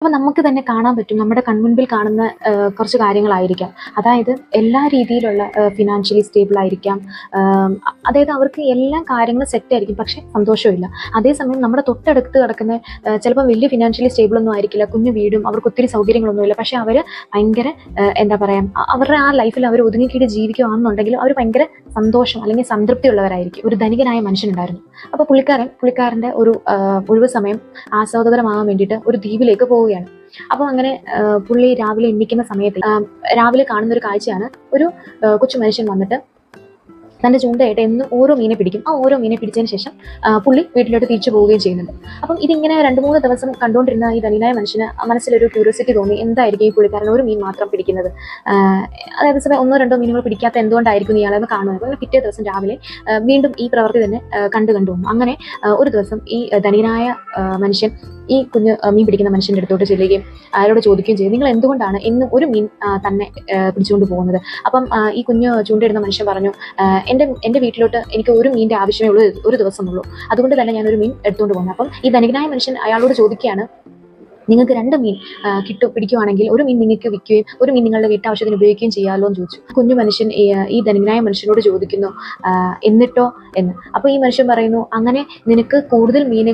അപ്പോൾ നമുക്ക് തന്നെ കാണാൻ പറ്റും, നമ്മുടെ കൺമുൻപിൽ കാണുന്ന കുറച്ച് കാര്യങ്ങളായിരിക്കാം. അതായത് എല്ലാ രീതിയിലുള്ള ഫിനാൻഷ്യലി സ്റ്റേബിൾ ആയിരിക്കാം. അതായത് അവർക്ക് എല്ലാ കാര്യങ്ങളും സെറ്റ് ആയിരിക്കും, പക്ഷേ സന്തോഷമില്ല. അതേസമയം നമ്മുടെ തൊട്ടടുത്ത് കിടക്കുന്ന ചിലപ്പോൾ വലിയ ഫിനാൻഷ്യലി സ്റ്റേബിൾ ഒന്നും ആയിരിക്കില്ല, കുഞ്ഞു വീടും, അവർക്ക് ഒത്തിരി സൗകര്യങ്ങളൊന്നുമില്ല, പക്ഷേ അവർ ഭയങ്കര എന്താ പറയുക, അവരുടെ ആ ലൈഫിൽ അവർ ഒതുങ്ങിക്കീട് ജീവിക്കുകയാണെന്നുണ്ടെങ്കിലും അവർ ഭയങ്കര സന്തോഷം അല്ലെങ്കിൽ സംതൃപ്തി ഉള്ളവരായിരിക്കും. ഒരു ധനികനായ മനുഷ്യനുണ്ടായിരുന്നു. അപ്പോൾ പുള്ളിക്കാരൻ്റെ ഒരു ഒഴിവ് സമയം ആസ്വാദകരമാകാൻ വേണ്ടിയിട്ട് ഒരു ദ്വീപിലേക്ക് പോവുകയാണ്. അപ്പോൾ അങ്ങനെ പുള്ളി രാവിലെ എണ്ണിക്കുന്ന സമയത്ത് രാവിലെ കാണുന്ന ഒരു കാഴ്ചയാണ്, ഒരു കൊച്ചു മനുഷ്യൻ വന്നിട്ട് തൻ്റെ ചൂണ്ടയായിട്ട് എന്നും ഓരോ മീനെ പിടിക്കും. ആ ഓരോ മീനെ പിടിച്ചതിന് ശേഷം പുള്ളി വീട്ടിലോട്ട് തിരിച്ചു പോവുകയും ചെയ്യുന്നുണ്ട്. അപ്പം ഇതിങ്ങനെ 2-3 ദിവസം കണ്ടുകൊണ്ടിരുന്ന ഈ ധനികനായ മനുഷ്യന് മനസ്സിലൊരു ക്യൂരിയോസിറ്റി തോന്നി, എന്തായിരിക്കും ഈ പുള്ളിക്കാരൻ ഒരു മീൻ മാത്രം പിടിക്കുന്നത്, അതായത് സമയം 1-2 മീനുകൾ പിടിക്കാത്ത എന്തുകൊണ്ടായിരിക്കും ഇയാളെന്ന് കാണുന്നത്. അങ്ങനെ പിറ്റേ ദിവസം രാവിലെ വീണ്ടും ഈ പ്രവൃത്തി തന്നെ കണ്ടു വന്നു. അങ്ങനെ ഒരു ദിവസം ഈ ധനികനായ മനുഷ്യൻ ഈ കുഞ്ഞ് മീൻ പിടിക്കുന്ന മനുഷ്യൻ്റെ അടുത്തോട്ട് ചെല്ലുകയും അയാളോട് ചോദിക്കുകയും ചെയ്യും, നിങ്ങൾ എന്തുകൊണ്ടാണ് എന്നും ഒരു മീൻ തന്നെ പിടിച്ചുകൊണ്ട് പോകുന്നത്? അപ്പം ഈ കുഞ്ഞ് ചൂണ്ടയിടുന്ന മനുഷ്യൻ പറഞ്ഞു, എൻ്റെ വീട്ടിലോട്ട് എനിക്ക് ഒരു മീനിൻ്റെ ആവശ്യമേ ഉള്ളൂ, ഒരു ദിവസമുള്ളൂ, അതുകൊണ്ട് തന്നെ ഞാനൊരു മീൻ എടുത്തുകൊണ്ട് പോകുന്നത്. അപ്പം ഈ ധനികനായ മനുഷ്യൻ അയാളോട് ചോദിക്കുകയാണ്, നിങ്ങൾക്ക് 2 മീൻ പിടിക്കുവാണെങ്കിൽ ഒരു മീൻ നിങ്ങൾക്ക് വിൽക്കുകയും ഒരു മീൻ നിങ്ങളുടെ വീട്ടാവശ്യത്തിന് ഉപയോഗിക്കുകയും ചെയ്യാമല്ലോ എന്ന് ചോദിച്ചു. കുഞ്ഞു മനുഷ്യൻ ഈ ധനികനായ മനുഷ്യനോട് ചോദിക്കുന്നു, എന്നിട്ടോ എന്ന്. അപ്പോൾ ഈ മനുഷ്യൻ പറയുന്നു, അങ്ങനെ നിനക്ക് കൂടുതൽ മീനുകൾ